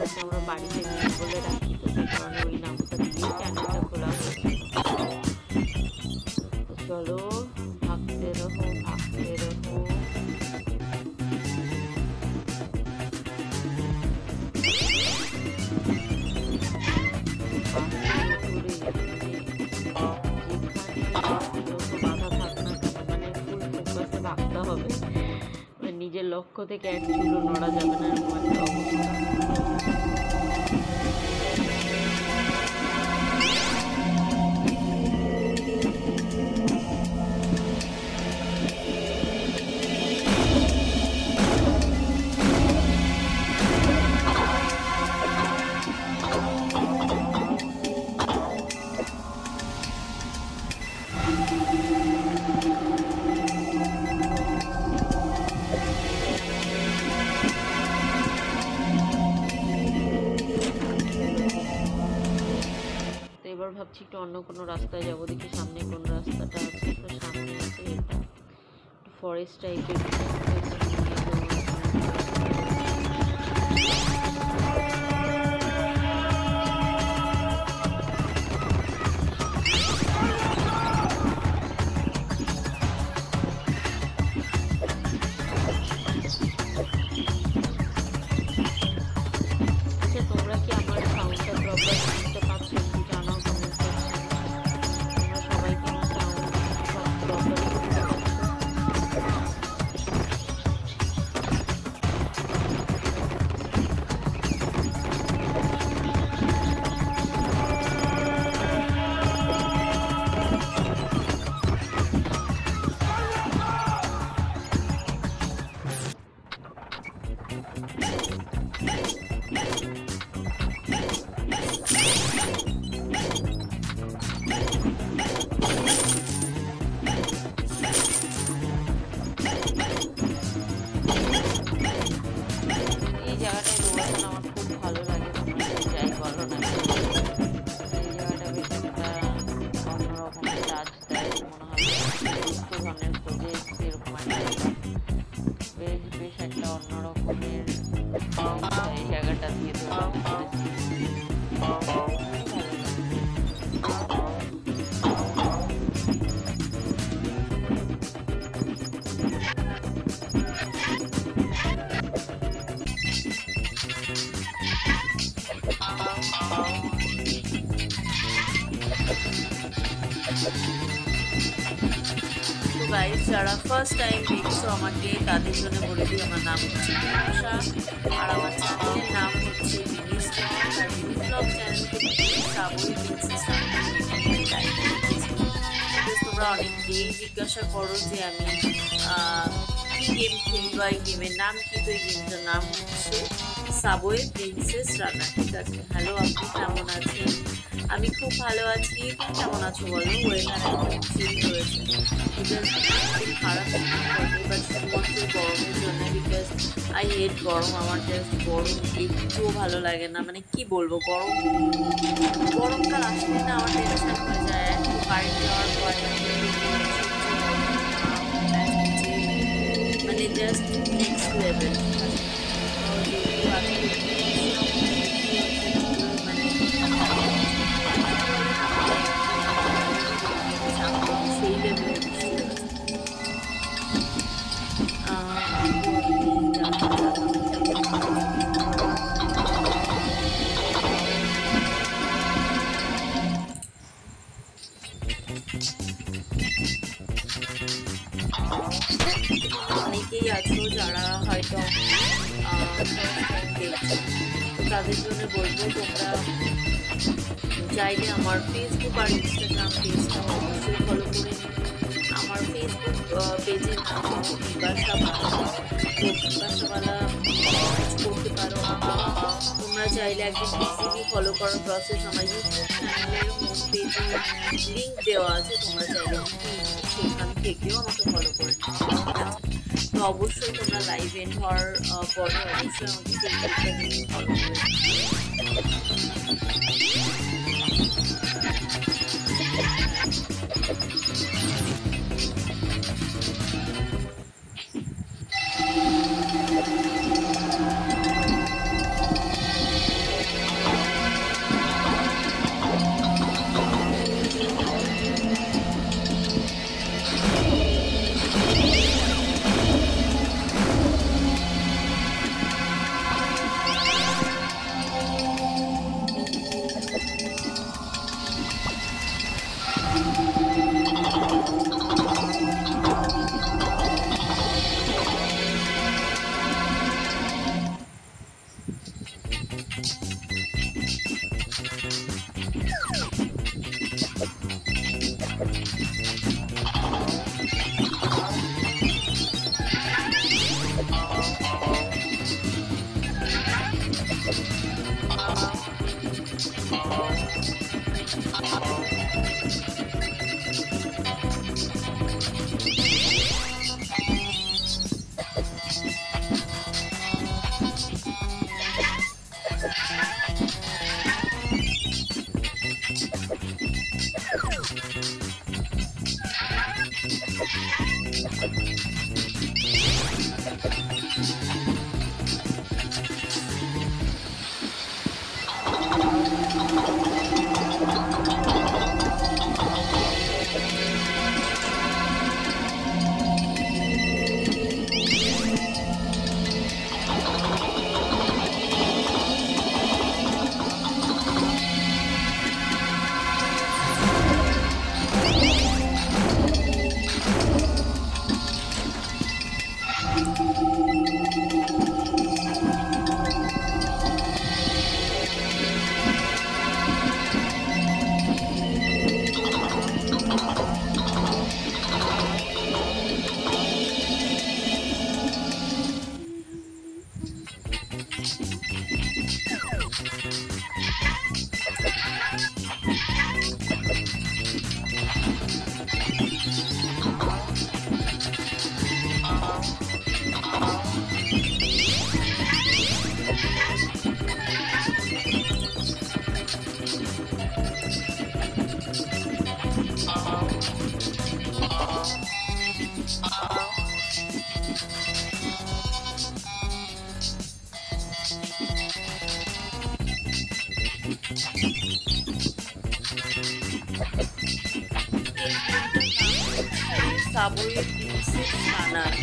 এটাকে আমরা বাড়িতে মিল বলে রাখি, তো সেই কারণে ওই নামটা দিয়েই চ্যানেলটা খোলা হয়েছে। তো চলো ভাগতে রহো ভাগতে রহো। ভাগতে হবে, নিজের লক্ষ্য থেকে এক চুলো নড়া যাবে না, এরকম একটা অবস্থা। এবার ভাবছি একটু অন্য কোনো রাস্তায় যাবো, দেখি সামনে কোন রাস্তাটা আছে। তো সামনে আছে এটা ফরেস্ট টাইপের। তোমরা কি আমার সাউন্ডটা প্রপার শুনতে পাচ্ছ? একটু জানাও কমেন্ট সেকশনে। তোমরা সবাই কি আমার সাউন্ড প্রপারলি শুনতে পাচ্ছ? এই জায়গাটায় দৌড়ানো আমার খুব ভালো লাগে, তোমরা যাই বলো না। এই জায়গাটা বেশ একটা অন্যরকমের টাচ দেয়, মনে হয় সুস্থ ধরনের খোঁজে এসছে এরকম একটা বেশ বেশ একটা অন্যরকমের এই জায়গাটা দিয়ে দৌড়াতে পেরেছি। তো গাইস, যারা ফার্স্ট টাইম দেখছো আমাকে তাদের জন্য বলে দিই, আমার নাম হচ্ছে আশা, আর আমার চ্যানেলের নাম হচ্ছে মিনি স্টক। আর মিনি ব্লগ চ্যানেল থেকে তোমরা অনেকেই জিজ্ঞাসা করো যে আমি কি গেম খেলি বা এই গেমের নাম কি। তো এই গেমটার নাম হচ্ছে সাবওয়ে প্রিন্সেস রানা। ঠিক আছে, হ্যালো, আপনি কেমন আছেন? আমি খুব ভালো আছি। তুমি কেমন আছো বলো? ওয়েদার একদম চেঞ্জ হয়েছে, বিকজ খুব খারাপ বা শুধুমাত্র গরমের জন্য, বিকজ আই হেট গরম। আমার জাস্ট গরম একটুও ভালো লাগে না, মানে কি বলবো, গরমকাল আসলে না আমার টেনশন হয়ে যায়। একটু কারেন্ট যাওয়ার পরে মানে জাস্ট নেক্সট লেভেল। সেই লেভেলের অনেকেই আছো যারা হয়তো দেখছো, তাদের জন্য বলবো তোমরা চাইলে আমার ফেসবুক আর ইনস্টাগ্রাম পেজটা অবশ্যই ফলো করে নিও। আমার ফেসবুক পেজের নাম হচ্ছে বিপাশাবালা। তো বিপাশাবালা করতে পারো। তোমরা চাইলে একদম ইজিলি ফলো করার প্রসেস আমার ইউটিউব চ্যানেলের হোম পেজে লিঙ্ক দেওয়া আছে, তোমরা চাইলে সেখান থেকেও আমাকে ফলো করে নিও। তো অবশ্যই তোমরা লাইভ এন্ড হওয়ার পরে অবশ্যই আমাকে ফেসবুকটা ফলো করে সাবওয়ে প্রিন্সেস রানার।